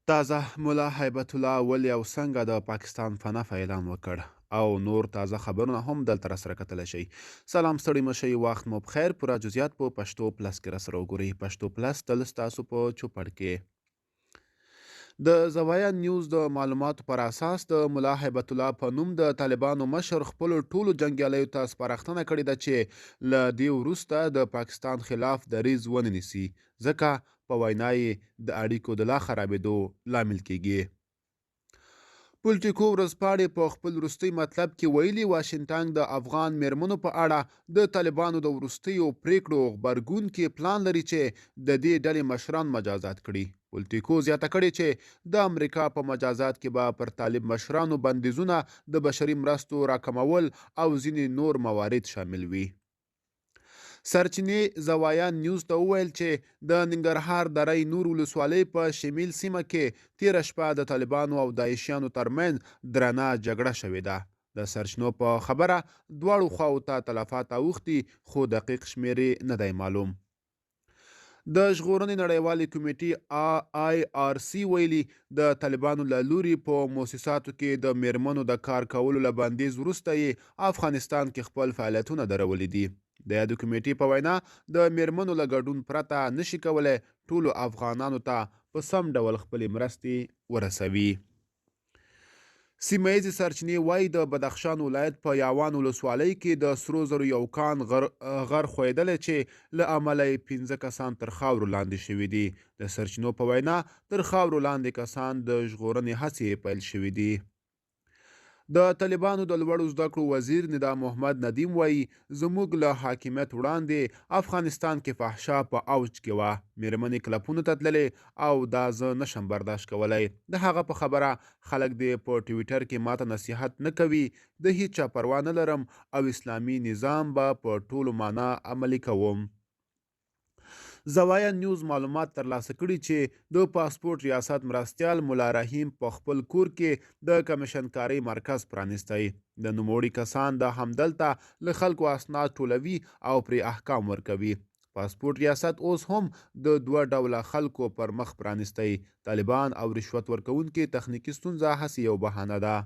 تازه ملا هیبت الله ولي او څنګه د پاکستان په نفع اعلان وکړ او نور تازه خبرونه هم دلته راسره کتلی شئ. سلام ستړي مه شئ، وخت مو بخیر. پوره جزئیات په پښتو پلس کې راسره وګورئ. پښتو پلس تل ستاسو په چوپړ کې. د زوایا نیوز د معلوماتو پر اساس د ملا هیبت الله په نوم د طالبانو مشر خپلو ټولو جنګیالیو ته سپارښتنه کړې ده چې له دې وروسته د پاکستان خلاف دریځ ونه نیسي، ځکه په وینا یې د اړیکو د لا خرابېدو لامل کیږي. پولټیکو ورځپاڼې په خپل وروستي مطلب کې ویلي واشنګټن د افغان میرمنو په اړه د طالبانو د وروستیو پریکړو غبرګون کې پلان لري چې د دې ډلې مشران مجازات کړي. پولټیکو زیاته کړې چې د امریکا په مجازات کې به پر طالب مشرانو بندیزونه، د بشري مرستو راکمول او ځینې نور موارد شامل وي. سرچینې زوایا نیوز ته وویل چې د ننګرهار دره نور ولسوالۍ په شمیل سیمه کې تیره شپه د طالبانو او داعشیانو ترمنځ درنه جګړه شوې ده. د سرچینو په خبره دواړو خواو ته تلفات اوښتي، خو دقیق شمېر نه دی معلوم. د ژغورنې نړیوالې کمیټې IRC ویلي د طالبانو له لوري په مؤسساتو کې د میرمنو د کار کولو له بندیز وروسته یې افغانستان کې خپل فعالیتونه درولي دي. د یادو کمیټې په وینا د میرمنو له ګډون پرته نشي کولی ټولو افغانانو ته په سم ډول خپلې مرستې ورسوي. سیمه ییزې سرچینې وایي د بدخشان ولایت په یاوان ولسوالۍ کې د سرو زرو یو کان غر ښویدلی چې له امله یې 15 کسان تر خاورو لاندې شوي دي. د سرچینو په وینا تر خاورو لاندې کسان د ژغورنې هڅې پیل شوي دي. د طالبانو د لوړو زده کړو وزیر ندا محمد ندیم وایي زموږ له حاکمیت وړاندې افغانستان کې فحشا په اوج کې وه، میرمنې کلپونو ته تللې او دا زه نشم برداشت کولی. د هغه په خبره خلک دې په ټویټر کې ماته نصیحت نه کوي، د هیڅ چا پروا نه لرم او اسلامي نظام به په ټولو معنا عملي کوم. زوایا نیوز معلومات ترلاسه کړي چې د پاسپورت ریاست مرستیال ملا رحیم په خپل کور کې د کمیشنکارۍ مرکز پرانیستی. د نوموړي کسان د همدلته له خلکو اسناد ټولوي او پرې احکام ورکوي. پاسپورت ریاست اوس هم د دوه ډوله خلکو پر مخ پرانیستی، طالبان او رشوت ورکوونکي تخنیکي ستونزه هسې یو بهانه ده.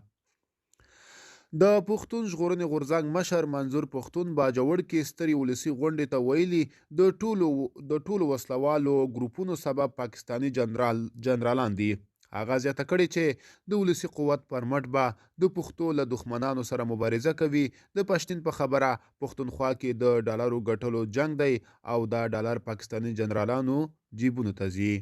د پښتون ژغورنې غورځنګ مشر منظور پښتون باجوړ کې سترې ولسي غونډې ته ویلي د ټولو وسلوالو ګروپونو سبب پاکستاني جنرالان دي. هغه زیاته کړې چې د ولسي قوت پر مټ به د پښتو له دښمنانو سره مبارزه کوي. د پښتون په خبره پښتونخوا کې د ډالرو ګټلو جنگ دی او دا ډالر پاکستاني جنرالانو جیبونو ته ځي.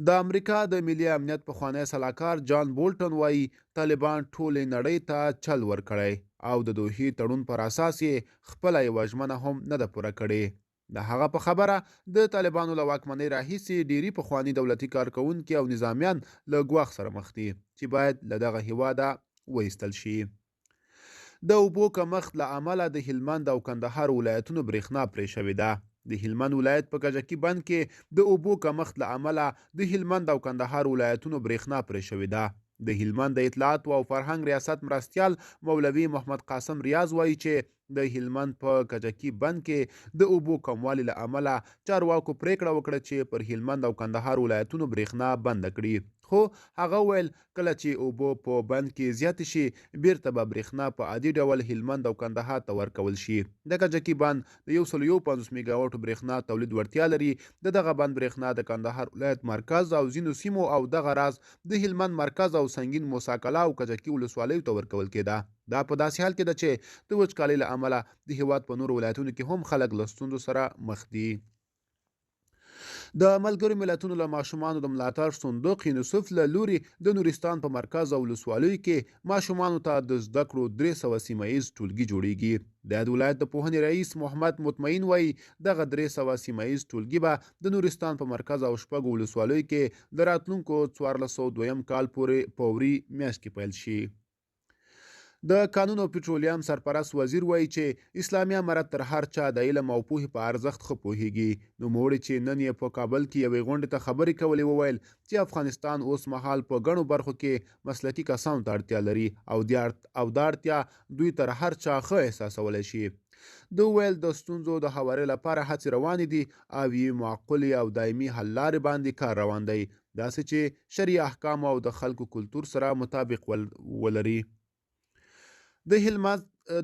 د امریکا د ملي امنیت پخوانی سلاکار جان بولټن وایي طالبان ټولې نړۍ ته چل ورکړی او د دوحې تړون پر اساس یې خپله یوه ژمنه هم نه ده پوره کړې. د هغه په خبره د طالبانو له واکمنۍ راهیسې ډیری پخواني دولتي کارکوونکي او نظامیان له ګواښ سره مخ دي چې باید له دغه هیواده وایستل شي. د اوبو کمښت له امله د هلمند او کندهار ولایتونو برېښنا پرې شوې ده. د هلمند ولایت په کجکي بند کې د اوبو کمښت له امله د هلمند او کندهار ولایتونو برېښنا پرې شوې ده. د هلمند د اطلاعاتو او فرهنګ ریاست مرستیال مولوي محمد قاسم ریاض وایي چې د هلمند په کجکي بند کې د اوبو کموالي له امله چارواکو پریکړه وکړه چې پر هلمند او کندهار ولایتونو برېښنا بنده کړي. خو هغه ویل کله چې اوبو په بند کې زیاتې شي بیرته به برېښنا په عادي ډول هلمند او کندهار ته ورکول شي. د کجکي بند د 151 میګاوټو برېښنا تولید وړتیا لري. دغه بند برېښنا د کندهار ولایت مرکز او ځینو سیمو او دغه راز د هلمند مرکز او سنگین موسی کلا او کجکي ولسوالیو ته ورکول کېده. دا په داسې حال کې ده چې د وچکالۍ له امله د هېواد په نورو ولایتونو کې هم خلک له ستونزو سره مخ دي. د ملګرو ملتونو له ماشومانو د ملاتړ صندوق یونیسف له لوري د نورستان په مرکز او ولسوالیو کې ماشومانو ته د زده کړو 300 سیمه ییز ټولګي جوړیږي. د یاد ولایت د پوهنې رئیس محمد مطمئن وایي دغه 300 سیمه ییز ټولګي به د نورستان په مرکز او شپږو ولسوالیو کې د راتلونکو 1402 کال پورې په وری میاشت کې پیل شي. د قانون او پټرولیم سرپرست وزیر وایي چې اسلامي امارت تر هر چا د علم او پوهې په ارزښت ښه پوهیږي. نوموړي چې نن یې په کابل کې یوې غونډې ته خبرې کولې وویل چې افغانستان اوس مهال په ګڼو برخو کې مسلکي کسانو ته اړتیا لري او دا اړتیا دوی تر هر چا ښه احساسولی شي. د ویل د ستونزو د هواري لپاره هڅې روانې دي او یې معقولې او دایمي حل لارې باندې کار روان دی، داسې چې شرعي احکام او د خلکو کلتور سره مطابق ولري.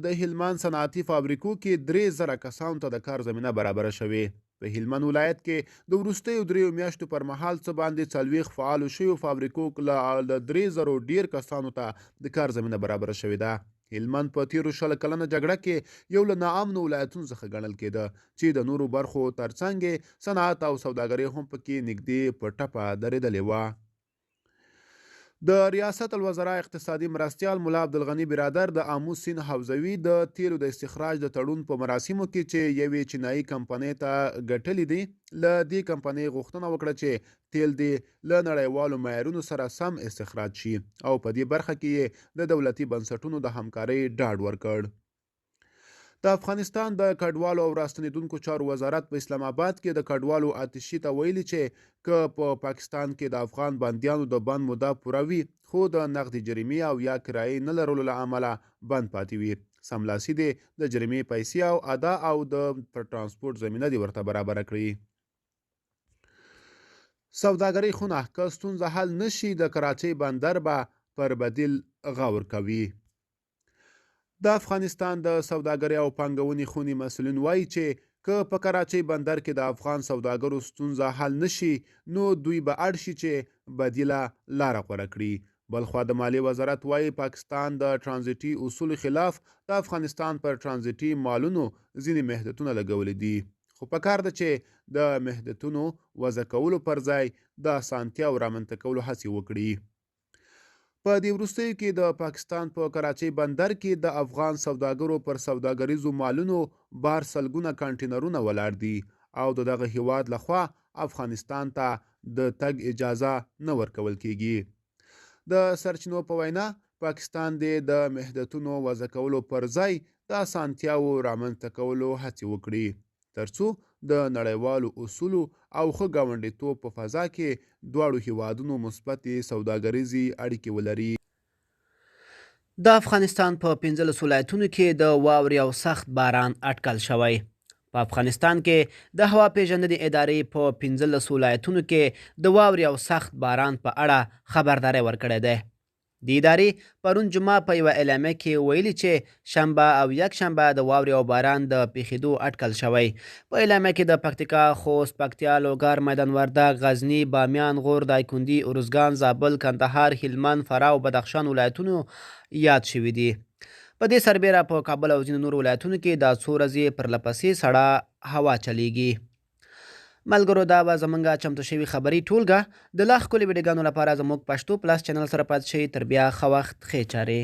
د هلمند صنعتي فابریکو کې 3000 کسانو ته د کار زمینه برابره شوې. په هلمند ولایت کې د وروستیو 3 میاشتو پر مهال څه باندې 40 فعالو شویو فابریکو له 3000 ډیر کسانو ته د کار زمینه برابره شوې ده. هلمند په تیرو 20 کلنه جګړه کې یو له ناامنو ولایتونو څخه ګڼل کېده چې د نورو برخو ترڅنګ صنعت او سوداګري هم پکې نږدې په ټپه درېدلې وه. د ریاست الوزرا اقتصادي مرستیال ملا عبدالغني برادر د آمو سیند حوزوي د تیلو د استخراج د تړون په مراسمو کې چې یوې چینایي کمپنۍ ته ګټلې دي، له دې کمپنۍ غوښتنه وکړه چې تیل دې له نړیوالو معیارونو سره سم استخراج شي او په دې برخه کې یې د دولتي بنسټونو د همکارۍ ډاډ ورکړ. د افغانستان د کډوالو او راستنیدونکو چارو وزارت په اسلام آباد کې د کډوالو آتشي ته ویلي چې که په پاکستان کې د افغان بندیانو د بند موده پوره وي خو د نغدي جریمې او یا کرایې نه لرلو له امله بند پاتې وي، سملاسي دې د جریمې پیسې او ادا او د ترانسپورت زمینه دې ورته برابره کړي. سوداګرۍ خونه که ستونزه حل نشي د کراچۍ بندر به پر بدیل غور کوي. د افغانستان د سوداګرۍ او پانګونې خونې مسؤلین وایي چې که په کراچۍ بندر کې د افغان سوداګرو ستونزه حل نشي نو دوی به اړ شي چې بدیله لاره غوره کړي. بلخوا د مالیې وزارت وایي پاکستان د ټرانزیټي اصولو خلاف د افغانستان پر ټرانزیټي مالونو ځینې محدودیتونه لګولي دي، خو پکار ده چې د محدودیتونو وضع کولو پر ځای د اسانتیاو رامنځته کولو هڅې وکړي. په دې وروستیو کې د پاکستان په کراچۍ بندر کې د افغان سوداګرو پر سوداګریزو مالونو بار سلګونه کانټینرونه ولاړ دي او دغه هیواد لخوا افغانستان ته د تګ اجازه نه ورکول کیږي. د سرچینو په وینا پاکستان د محدودیتونو وضع کولو پر ځای د اسانتیاو رامنځته کولو هڅې وکړي ترڅو د نړیوالو اصولو او ښه ګاونډیتوب په فضا کې دواړو هیوادونو مثبتې سوداګریزې اړیکې ولري. د افغانستان په 15 ولایتونو کې د واورې او سخت باران اټکل شوی. په افغانستان کې د هوا پیژندنې ادارې په 15 ولایتونو کې د واورې او سخت باران په اړه خبرداری ورکړی دی. د ادارې پرون جمعه په یوه اعلامیه کې ویلي چې شنبه او یکشنبه د واورې او باران د پیښېدو اټکل شوی. په اعلامیه کې د پکتیکا، خوست، پکتیا، لوګر، میدان وردګ، غزني، بامیان، غور، دایکنډي، ارزګان، زابل، کندهار، هلمند، فراه او بدخشان ولایتونو یاد شوي دي. په دې سربیره په کابل او ځینو نورو ولایتونو کې دا څو ورځې پرلپسې سړه هوا چلیږي. ملګرو دا به زمونږ چمتو شوي خبري ټولګه د لا ښکلي ویډیوګانو لپاره زموږ پښتو پلس چینل سره پاتې شئ. تر بیا ښه وخت ښې چارې.